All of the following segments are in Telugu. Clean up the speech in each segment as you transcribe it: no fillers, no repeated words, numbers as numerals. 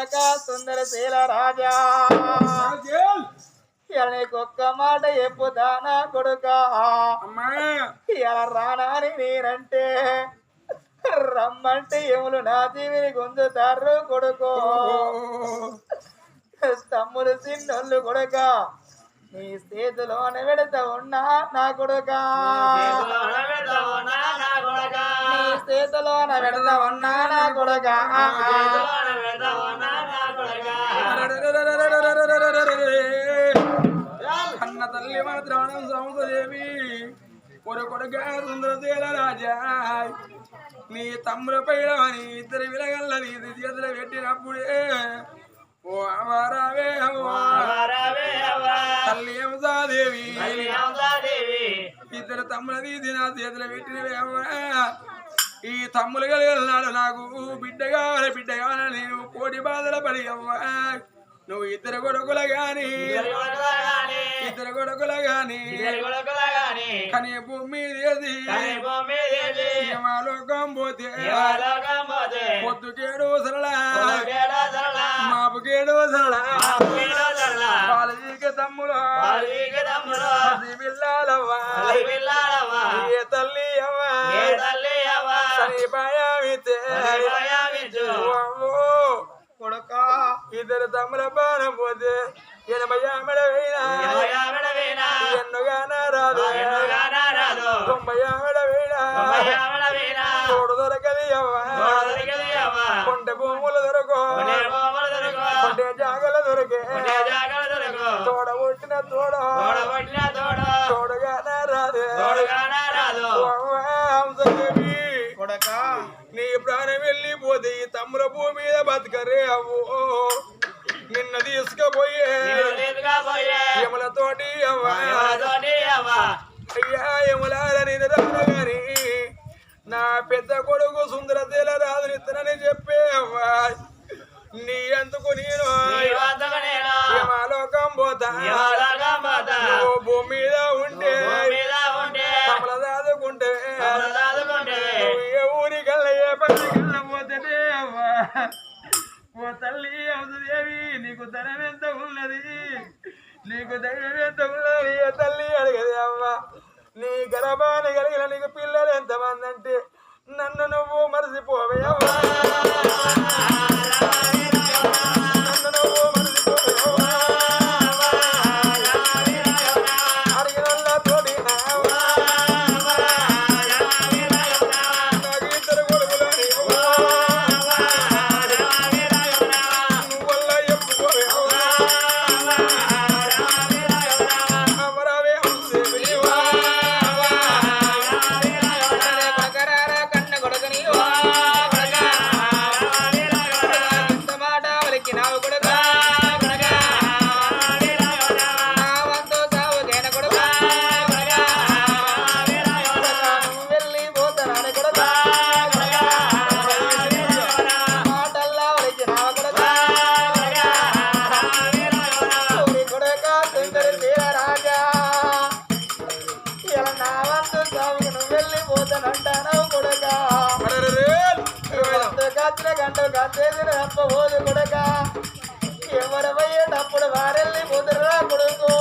కొడక సుందరశీల రాజా నీకొక్క మాట చెప్పుతానా కొడుక ఇలా రానాని నేనంటే రమ్మంటే ఎములు నా జీవిని గుంజుతారు కొడుకో తమ్ముడు చిన్నోళ్ళు కొడుక నీ చేతిలోన పెడతా ఉన్నా నా కొడుక నీ చేతిలోన పెడతా ఉన్నా నా కొడుక అన్న తల్లి మాత్రం సముద్రదేవి కొడుక సుందరశీల రాజా నీ తమ్ముల పైన నీ ఇద్దరు విలగల్ల నీ చేతులు పెట్టినప్పుడే ఓ అమరావే తల్లి అంసాదేవి ఇద్దరు తమ్ముల తీసి నా చేతులు పెట్టినవే అమ్మా ఈ తమ్ములు కలిగినాడు నాకు బిడ్డ కావాలని నేను కోటి బాధల పడి అమ్మా నువ్వు ఇద్దరు కొడుకుల గాని కానీ భూమి లోకం పోతే పొద్దుకేడు సరళ మాపుకేడు సరళ బాలజీకి తమ్ముడు పిల్లాలవ్వా ఏ తల్లి అవ్వా కొడుక ఇద్దరు తమ్ముల బాణం పోతే 80 వేయినా ఎన్నుగానా రాదు 90 వేయినా తోడు దొరకది అవ్వా కొండ భూములు దొరకో కొండే జాగలు దొరికే తోడ పుట్టిన తోడుగానా రాదు కొడుక నీ ప్రాణం వెళ్ళిపోతే ఈ తమ్ముల భూమి మీద బతకరే అవ్వు నిన్న తీసుకుపోయే యములతోటి అవ్వా అయ్యా యములని గాని నా పెద్ద కొడుకు సుందరశీల రాజునిత్తనని చెప్పే అవ్వా నీ అందుకు నేను యమలోకం పోతా భూమి మీద ఉంటే తమల దాదుకుంటే ఊరికల్లా ఏ పల్లెకల్లా పోతే అవ్వా ఓ తల్లి అవుదేవి నీకు ధనం ఎంత ఉన్నది నీకు ధైర్యం ఎంత ఉన్నది ఏ తల్లి అడిగది అవ్వ నీ గర్భాన్ని కలిగిన నీకు పిల్లలు ఎంతమంది అంటే నన్ను నువ్వు మరచిపోవే అవ్వా నన్ను నువ్వు మరచిపోవే అవ్వా అడిగిన తోడి నాకు ఇద్దరు కొడుకులని గంటలు కాసేసిన తప్పబోదు కొడుక ఎవరు పోయేటప్పుడు వారెళ్ళి ముదురా కొడుకు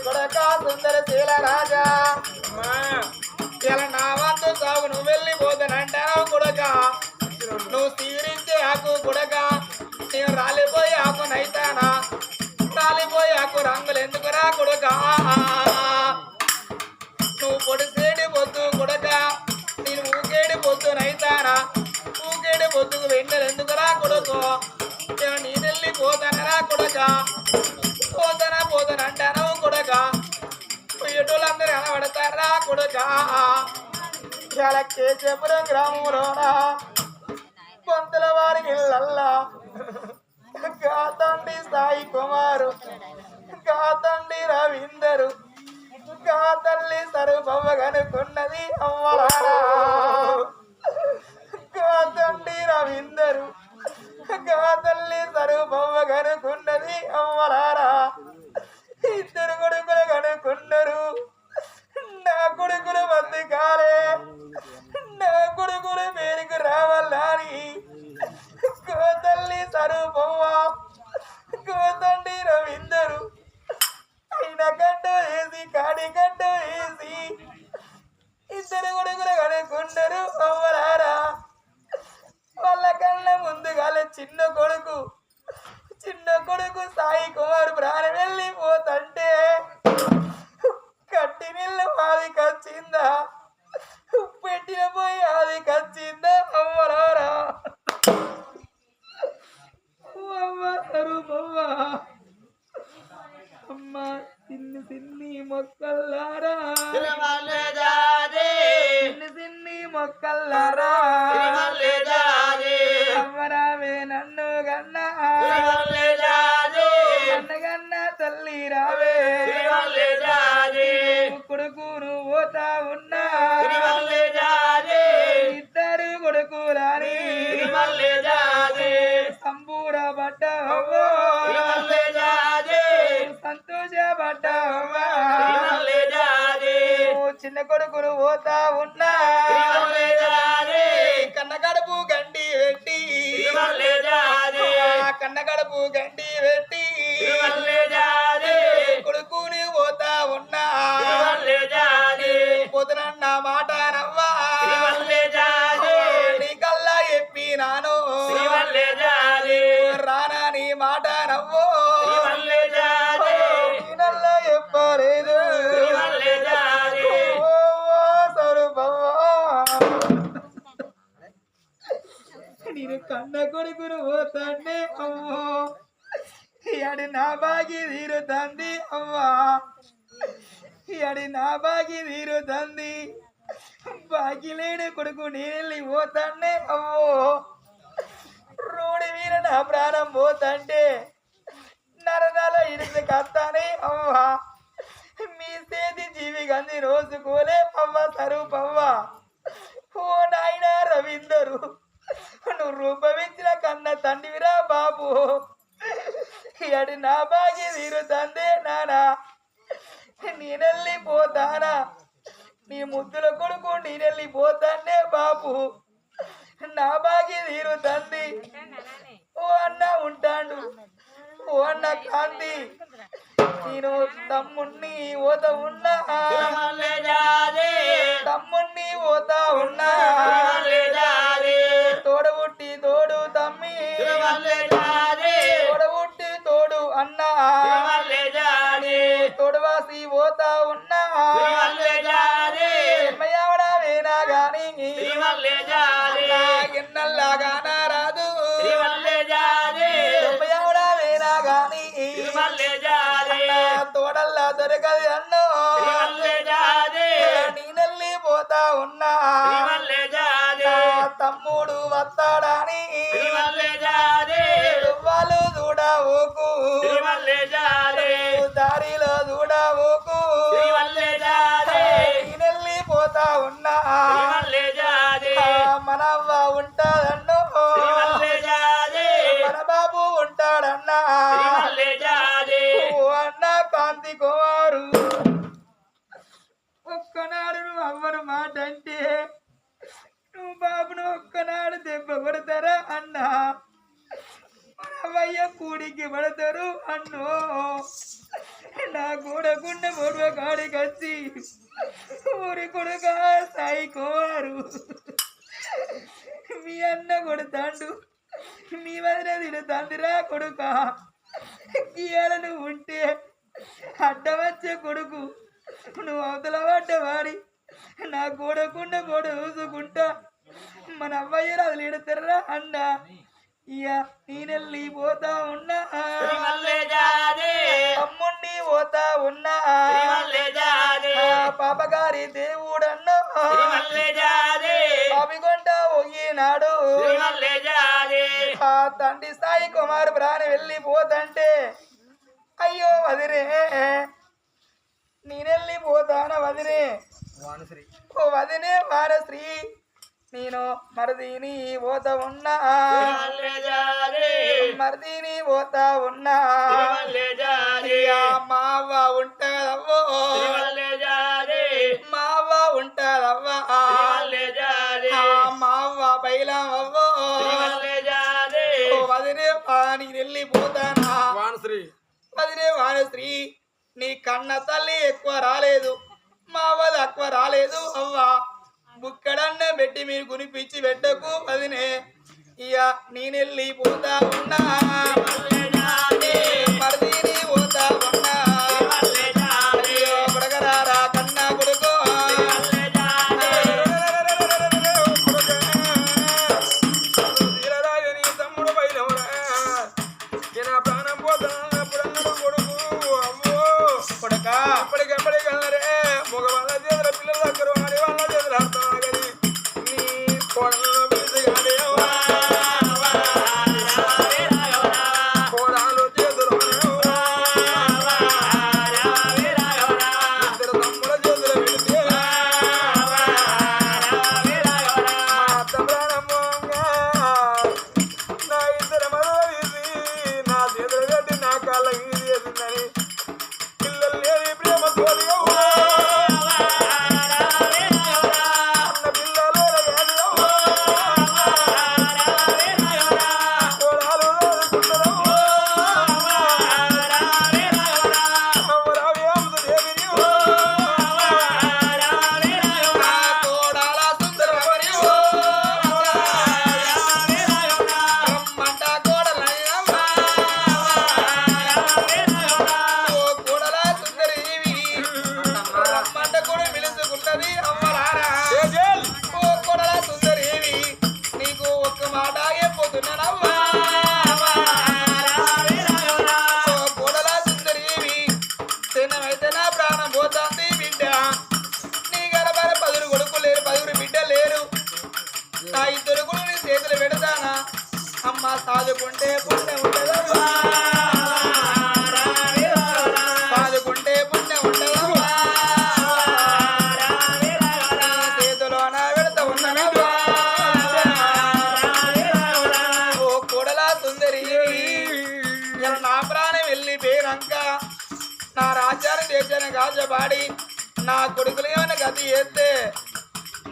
కొడుక సుందరశీల రాజా ఇలా నా వంతు సాగు నువ్వు వెళ్ళిపోతానంటావు కొడుక నువ్వు తీరించే ఆకు కొడుక నేను రాలిపోయి ఆకు నైతానా రాలిపోయి ఆకు రంగులు ఎందుకురా కొడుక నువ్వు పొడిసేడి పొద్దు కొడుక నేను ఊకేడి పొద్దు నైతానా ఊకేడి పొద్దుకు వెంటలు ఎందుకురా కొడుకు నేనెళ్ళి పోతానరా కొడుక పోతానంటాను కొడుక ఎటులందరూ కనబడతారా కొడుక చాలా కేశపురం గ్రామంలోనా పంతుల వారి ఇళ్ళల్లా తండ్రి సాయి కుమారు తండ్రి రవీందరు తల్లి సరుబవ్వ కనుకున్నది అవ్వలారా తండ్రి రవీందరు తల్లి సరుబవ్వ కనుకున్నది అవ్వలారా ఇద్దరు కొడుకులు కనుకున్నారు నా కొడుకులు మంది కాలే నా కొడుకులు మేరకు రావాలని తల్లులారా అమ్మరావే నన్ను గన్నా అన్నగన్న తల్లి రావే కొడుకును పోతా ఉన్నా ఇద్దరు కొడుకులని సంబూర పడ్డావో సంతోష పడ్డావా చిన్న కొడుకును పోతా ఉన్నా కన్న కడుపు గండి పెట్టి కన్న కడుపు గండి పెట్టి కొడుకుని పోతా ఉన్నా పొద్దునన్న మాట నవ్వా నీ కల్లా చెప్పినాను రానా నీ మాట నవ్వు నల్లా చెప్పలేదు నేను కన్న కొడుకును పోతాండే అమ్మో ఇయాడి నా బాగి తీరుతుంది అమ్మా ఇయాడి నా బాగి తీరుతుంది బాగి లేని కొడుకు నేను పోతాండే అమ్మో రోడి మీద నా ప్రాణం పోతాంటే నరదాల ఇడిసి కత్తానే అమ్మా మీ చేతి జీవి గంది రోజుకోలే అవ్వ సరూపవ్వ ఓ నాయన రవీందరు నువ్వు రూపమించిన కన్న తండ్రివిరా బాబు అడి నా బాగి తీరుతందే నానా నేనెళ్ళిపోతానా నీ ముద్దుల కొడుకు నేనెళ్ళిపోతానే బాబు నా బాగి తీరుతంది ఓ అన్న ఉంటాడు ఓ అన్న కాంతి నేను తమ్ముణ్ణి ఓత ఉన్నా తమ్ముణ్ణి ఓత ఉన్నా తోడబుట్టి తోడు తమ్మి తోడబుట్టి తోడు అన్నా తోడవాసి ఓత ఉన్నా ఎవడా వేనా గాని ఎన్నల్లాగానా రాదు ఎవడా వేనా గాని తోడల్లా దొరకది అన్నో నేనెళ్ళి పోతా ఉన్నా తమ్ముడు వస్తాడని వాళ్ళు చూడవోకు దారిలో చూడవోకు నేనెళ్ళి పోతా ఉన్నా మనవ్వ ఉంటాడన్నో మన బాబు ఉంటాడన్నా అన్న కాంతి కుమారు ఒక్కనాడు నువ్వు అవ్వరు మాట అంటే నువ్వు బాబును ఒక్కనాడు దెబ్బ కొడతారా అన్నా మనవయ్య కూడికి పడతారు అన్నో నా కూడకుండా గొడవ కాడికి వచ్చి ఊరి కొడుక సాయి కుమారు మీ అన్న కొడతాండు మీ వదిన తిడుతాందిరా కొడుక ఇవాళ నువ్వు ఉంటే అడ్డ వచ్చే కొడుకు నువ్వు అవతల పడ్డవాడి నా గోడకుండా గోడ చూసుకుంటా మన అవ్వయ్య రాజులు ఎడతారా అన్న ఇక నేనెళ్ళి పోతా ఉన్నా తమ్ముణ్ణి పోతా ఉన్నా పాపగారి దేవుడన్నా పాపికొంట పోయినాడు ఆ తండ్రి సాయి కుమార్ ప్రాణి వెళ్ళిపోతంటే అయ్యో వదిరే నేనెళ్ళిపోతానా వదినే ఓ వదినే వారశ్రీ నేను మరదీని పోతా ఉన్నా మరదీని పోతా ఉన్నా మా అవ్వ ఉంటాదవ్వో మా అవ్వ ఉంటాదవ్వా మా అవ్వ బయలం అవ్వో వదినే నేను వెళ్ళిపోతానా వదినే వానశ్రీ నీ కన్న తల్లి ఎక్కువ రాలేదు మా అవ్వ తక్కువ రాలేదు అవ్వా బుక్కడన్న పెట్టి మీరు గునిపించి పెట్టకు వదినే ఇక నేనెళ్ళి పోతా ఉన్నా మరదీని పోతా ఉన్నా కొడకరారా కన్నా కొడుకో తమ్ముడు బయలురా ప్రాణం పోతా కొడుకు అమ్మో కొడక అప్పటికప్పటికల్లరే మగవాళ్ళ చేతుల పిల్లల దగ్గర ఆడవాళ్ళ చేతులు ఆడతాం కానీ నీ కోడలు పిలిచిగానేవా కోడాలు చేతులు ఇద్దరు తమ్ముల చేతులు పెడితే అత్త ప్రాణమ్మంగా నా ఇద్దరు మరవీసి నా చేతులు పెట్టి నా కాళ్ళ ఇది చేసిందని పిల్లలు లేని ప్రేమ తోడిగా అన్న పిల్లలు కోడాలు కోడాల సుందరవరి రమ్మంట కోడలయ్యవ్వ ఓ కోడల సుందరీవి రమ్మంట కూడా పిలుచుకుంటది అమ్మలారా ఓ కోడల సుందరీవి నీకు ఒక్క మాట చెప్పబోతున్నానవ్వా ఓ కోడల సుందరీవి తినమైతే నా ప్రాణం పోతుంది బిడ్డ నీ గడపర 10 కొడుకు లేరు 10 బిడ్డ లేరు నా ఇద్దరు కూడా నీ చేతులు పెడతానా అమ్మ సాదుకుంటే పుణ్యం ఉండదమ్మా సాదుకుంటే పుణ్యం ఉండదమ్మా చేతిలో నా పెడత ఉన్ననమ్మా ఓ కోడల సుందరి ఇలా నా ప్రాణం వెళ్ళిపోయినాక నా రాజ్యాన్ని దేశాన్ని కాజబాడి నా కొడుకులు ఏమైనా గతి చేస్తే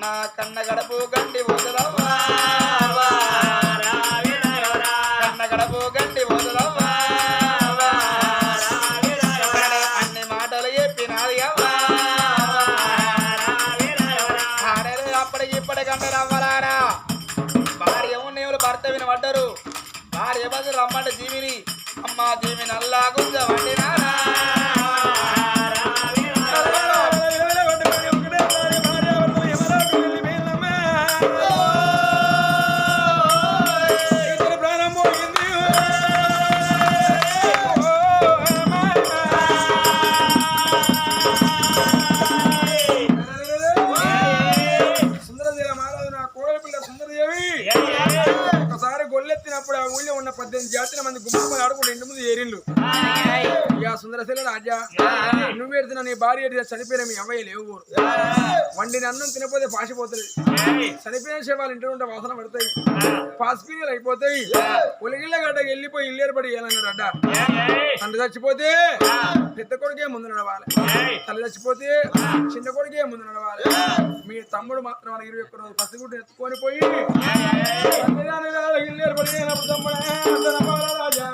నా కన్న గడపు గండి పోతదవ్వా కన్న గడపు గండి పోతదవ్వా అన్ని మాటలు చెప్పినాది అవ్వా అప్పటికి ఇప్పటికంటే రవ్వలారా భార్య ఉన్నేవులు భర్త వినబడ్డరు భార్య బదులు రమ్మంటే జీవిని అమ్మ జీవిని అల్లా గుంజ వండినారా ఒకసారి గొల్లెత్తినప్పుడు ఆ ఊళ్ళో ఉన్న 18 జాతుల మంది గుమ్మలు ఆడుకుంటూ ఇంటి ముందు ఏరిళ్ళు యా సుందరశీల రాజా నువ్వు ఎడుతున్నా నీ భార్య ఎడితే చనిపోయిన మీ అవ్వయ్య లేవు వండిన అన్నం తినపోతే పాసిపోతుంది చనిపోయిన శవాలు ఇంటి ఉంటే వాసన పడతాయి పాసిపీలు అయిపోతాయి ఒలిగిళ్ళ గడ్డకి వెళ్ళిపోయి ఇల్లేరు పడి ఏలన్నారు అడ్డ తండ్రి చచ్చిపోతే పెద్ద కొడుకే ముందు నడవాలి తల్లి చచ్చిపోతే చిన్న కొడుకే ముందు నడవాలి మీ తమ్ముడు మాత్రం 21 రోజు పసిగుడ్డు ఎత్తుకొని పోయి ఇల్లేరు పడి రాజా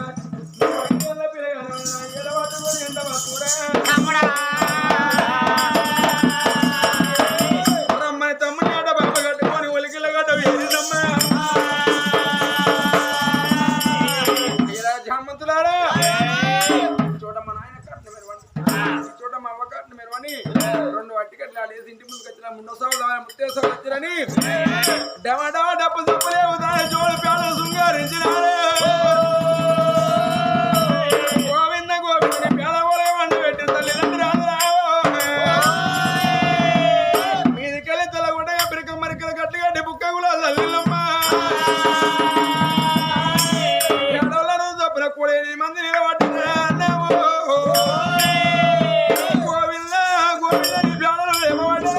రమ్మని తమ్ముని ఆట బాబ కట్టుకొని ఒలికిల గడ్డ వేరిందమ్మా జామంతులారా చూడమ్మ నాయన కట్న మెరవని చూడమ్మ అవ్వ కట్న మెరవని 2 అట్టికట్లు ఆడేసి ఇంటి ముందుకు వచ్చిన 3వ సభ ముత్తేసవ వచ్చిరని డమడా డబ్బు తప్పలేవు దాని జోడు పేడ శృంగారించినారే గోవింద గోవిందని పేదవాళ్ళే వండి పెట్టిన తల్లిదండ్రి మీదికెళ్ళి తెల్లగుండగా బిరక మరికలు గట్టిగడ్డి బుక్క కూడా తల్లిల్లమ్మా ఏడోళ్ళను చొప్పున 8 మంది నిలబట్టినా గోవింద గోవింద నీ పేడలు ఏమబడ్డా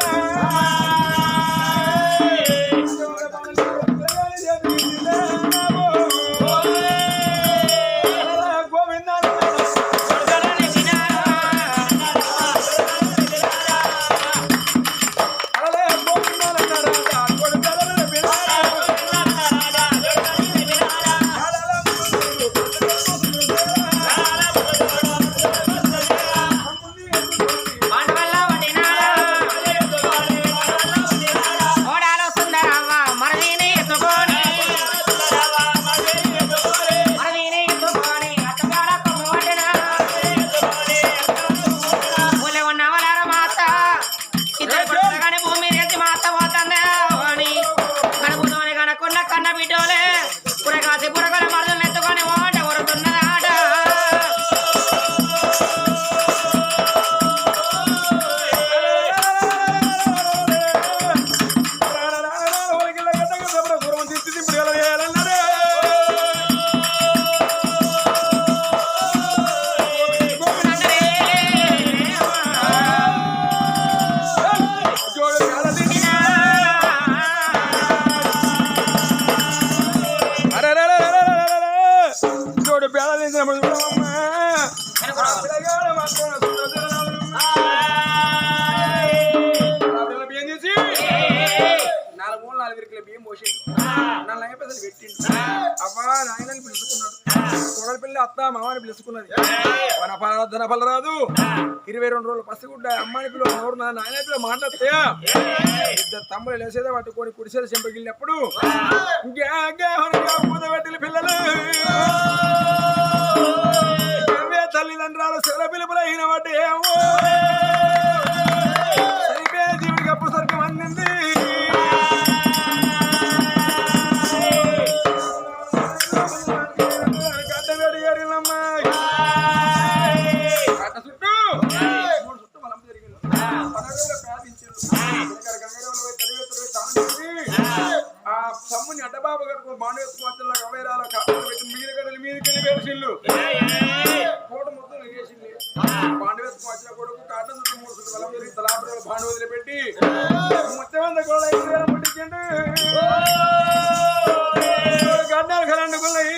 కిలో బియ్యం పోసి నన్ను అయిపోయి పెట్టిండు అవ్వా నాయనని పిలుచుకున్నాడు కోడల పిల్ల అత్త మామని పిలుచుకున్నది ధన పలరాదు 22 రోజులు పసిగుడ్డ అమ్మాయి పిల్లలు నోరు నాయన పిల్లలు మాట్లాడితే ఇద్దరు తమ్ముడు లేసేదే పట్టుకొని కుడిసేది చెంపగిలినప్పుడు పూతబెట్టిన పిల్లలు తల్లిదండ్రులు శిల పిలుపులు అయిన వాటి ఏమో సరిపోయే జీవుడికి అప్పుడు సరికి అందింది గడ్డవేడి ఏరినమ్మా గడ్డ చుట్టూ 3 చుట్టూ మనం జరిగింది ఆ తమ్ముని అడ్డబాబు గారు బాండు ఎత్తుకోవచ్చులా కవేరాల కాళ్ళు పెట్టి మీరు గడలు మీదకెళ్ళి వేసిల్లు కోట మొత్తం వేసింది బాండు ఎత్తుకోవచ్చిన కొడుకు కాట చుట్టూ 3 చుట్టూ బలం జరిగి తలాపడలు బాండు వదిలిపెట్టి మొత్తం అంత కూడా 5,000 ముట్టించండి గడ్డాలు కలండుకున్నాయి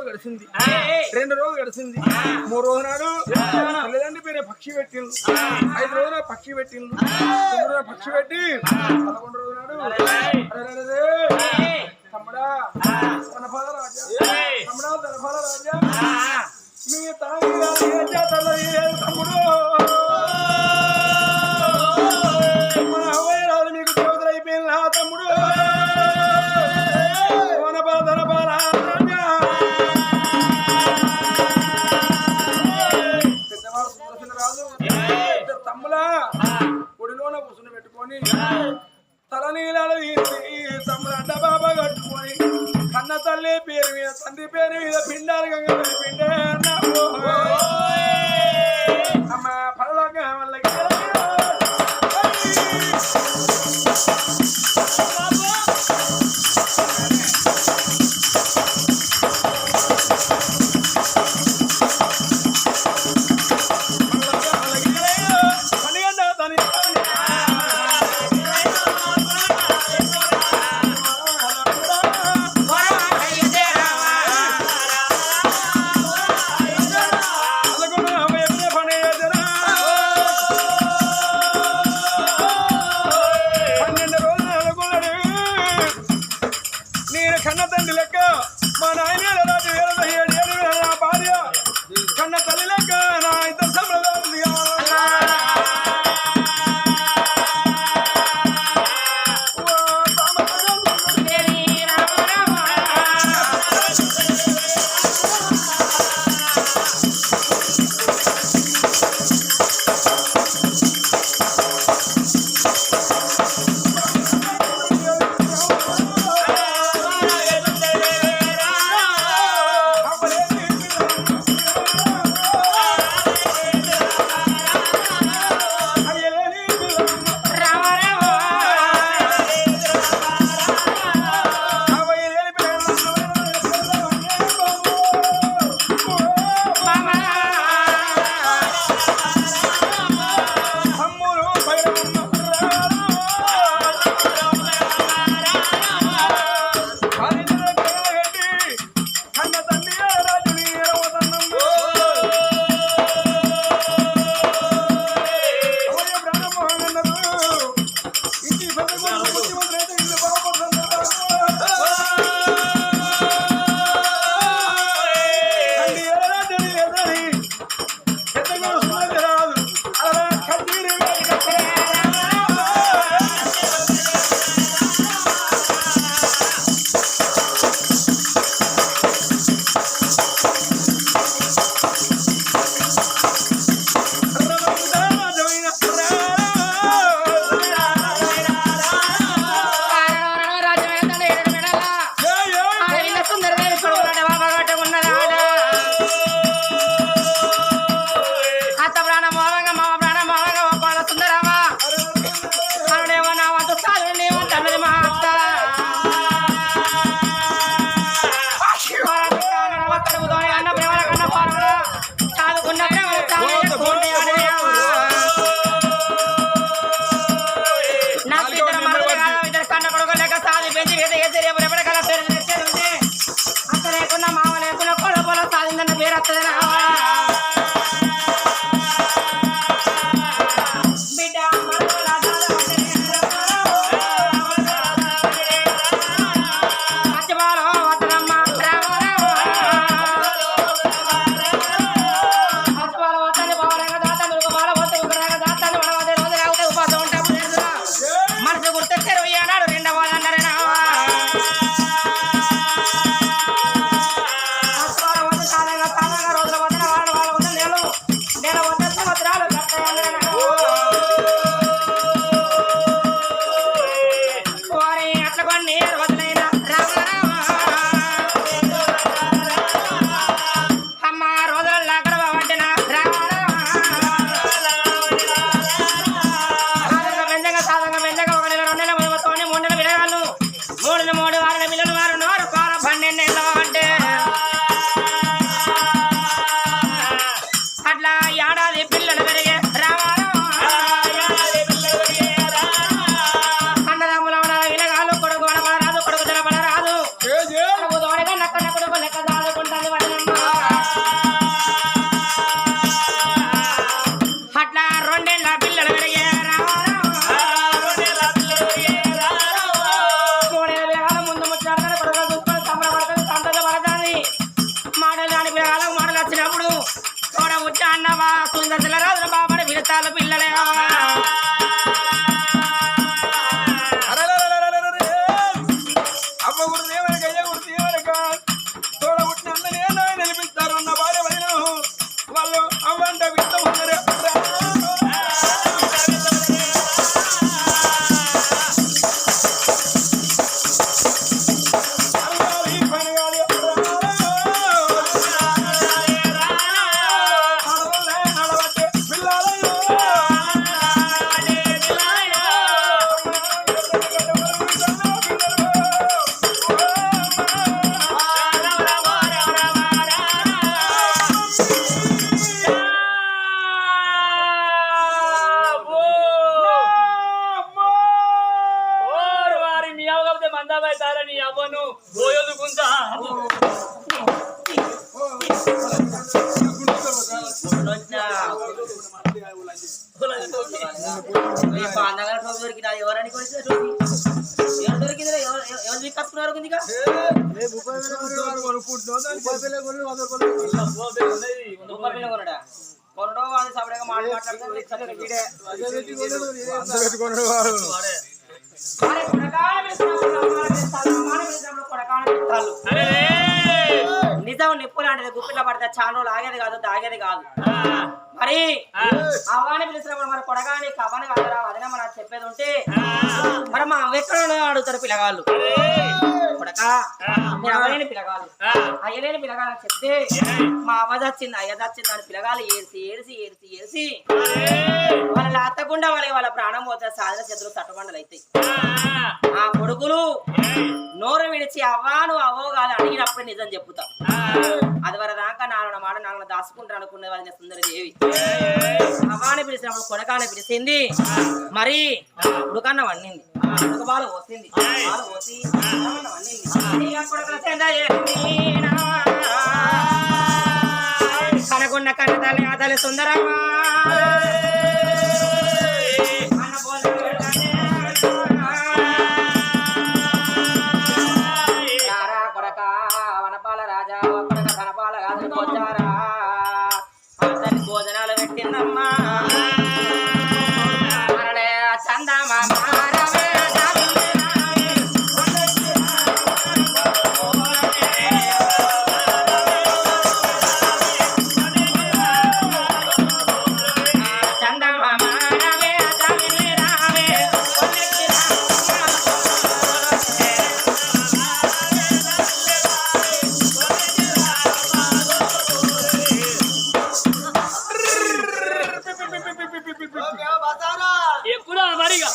గడిచింది 2 రోజులు గడిచింది 3 రోజు నాడు తల్లిదండ్రి పేరే పక్షి పెట్టిండు 5 రోజుల పక్షి పెట్టిండు 9 రోజుల పక్షి పెట్టి 11 రోజు నాడు తమ్ముడా తనపాల రాజా తమ్ముడా తనపాల రాజా మీ తమ్ముడు మన అవ్వయ్య రాజు మీకు దేవతలు అయిపోయింది తమ్ముడు తనపాల తమ్ములా ఒడిలోన కూర్చుని పెట్టుకొని తలనీళ్ళు తమ్ముడు అడ్డ బాబా కట్టుకొని కన్న తల్లి పేరు మీద తండ్రి పేరు మీద పిండాలు గంగ పిండే అమ్మ పరలోక వాళ్ళకి కన్న తండ్రి లెక్క మా నాయన నా భార్య కన్న తల్లి లెక్క నా ఇద్దరు సంప్రదాయం ప్రాణం మోవంగా మా ప్రాణం మోవంగా ఓ కోడ సుందరమా అరుడేమో నా వంతు సాలు నీవు తన్నది మా అత్త కడుపుతోని అన్న ప్రేమల కన్న పాలన చాలుకున్న ప్రేమల నాకు ఇద్దరు మనుషులు ఇద్దరు కన్న కొడుకు లేక సాధి పెంచి ఎప్పుడు కల పేరు తెచ్చేది అత్త లేకున్నా మామ లేకున్నా కొడుకు పొలం సాధిందన్న పేరు వస్తుంది పిల్లలే అమ్మ గురించి ఏమనక అయ్య గురించి ఏమనక తోడ పుట్టిన అందరినీ నిలిపిస్తారు ఉన్న భార్య వదిన వాళ్ళు అవ్వంట వింట ఉన్నారు మందాబాయి అవ్వను పోయొదుకుంటా దొరికినా ఎవరని ఎవరు దొరికింది ఎవరు కట్టుకున్నారు కొనడో అది సపరేట్గా నిజం నిప్పు లాంటిది గుప్పిట్లో పడితే చాలా రోజులు ఆగేది కాదు తాగేది కాదు మరి అవ్వాని పిలిచినప్పుడు మరి కొడగాని కవ్వని కాదురా అదే మన చెప్పేది ఉంటే మరి మా ఎక్కడ అడుగుతారు పిల్లగాళ్ళు కొడక నేను అవ్వలేని పిల్లగాళ్ళు అయ్యలేని పిల్లగాలని చెప్తే మా అవ్వ చచ్చింది అయ్య చచ్చింది అని పిల్లగాళ్ళు ఏడిసి ఏడిసి ఏడిసి ఏడిసి వాళ్ళని అత్తకుండా వాళ్ళ ప్రాణం పోతే సాధన చేతులు తట్టుబండలు అవుతాయి ఆ కొడుకులు నోరు విడిచి అవ్వాను అవో కాదు అడిగినప్పుడు నిజం చెప్పుతా అది వర దాకా నాలుగు మాట నాలుగు దాచుకుంటారు అనుకునే వాళ్ళని సుందరదేవి అవ్వాని పిలిచినప్పుడు కొడకాని పిలిచింది మరి ఉడుకన్న వండింది ఉడక బాలు పోసింది బాలు పోసి కనకున్న కన్న తల్లి ఆ తల్లి సుందరమ్మ భోజనాలు పెట్టిందమ్మా చందమా మరిగా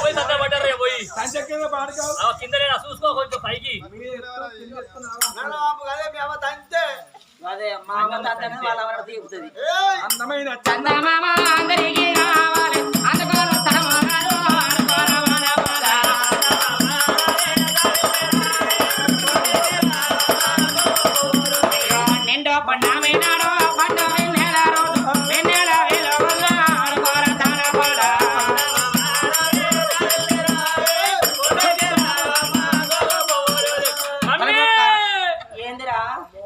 పోయి తగ్గ పడ్డారు రే పోయి కింద చూసుకో కొంచెం పైకి అదే మా అమ్మ తాతనే వాళ్ళ వరకు తీపుతుంది అందమైన చందమామ అందరికీ కావాలి అందుకోరు తమగారు అనుకోరు మన పద. అయ్యో నిండో పన్నమినాడో పండు వెన్నెల రోజు వెన్నెల వెలుగుల అనుకోరు తన పద. ఏందిరా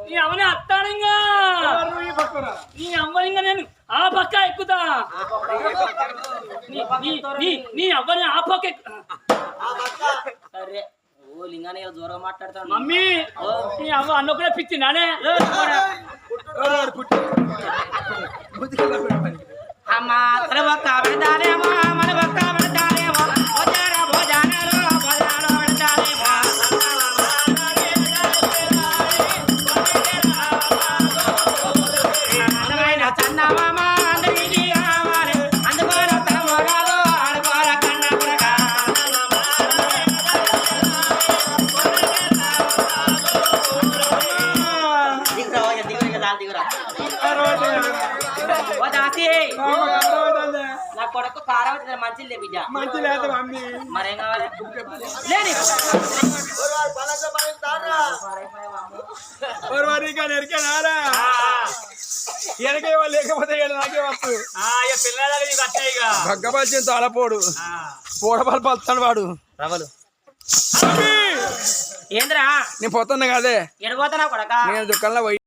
నీ అవనే అత్తానంగా నీ అవ్వనింగా నేను ఆ పక్క ఎక్కుతా నీ అవ్వని ఆ పక్క అరే ఓ లింగానే దూరం మాట్లాడతాను మమ్మీ నీ అవ్వ అన్న కూడా పిచ్చి నానే అమ్మ తన పక్క పెడతానేమో మన పక్క పెడతానేమో భోజన భోజనాలు భోజనాలు పెడతానేమో అందమైన చందమామ అందరికీ కావాలి అందుకోరు తమగారు అనుకోర కన్న పురగా. ఓ దాసి నా కొడుకు కారం మంచి లే బిడ్డ మంచి లేదు మమ్మీ మరేం కావాలి లేని ఎరికేనారా ఎనకే లేకపోతే నాకే వస్తు పిల్లలకి నీకు అట్టాయి ఇక భగ్గపరిచిన తాళపోడు పోడపాలు పలుతాడు వాడు రవలు ఏంద్రా నేను పోతున్నా కదే ఎడిపోతున్నా కొడక నేను దుకాణంలో పోయి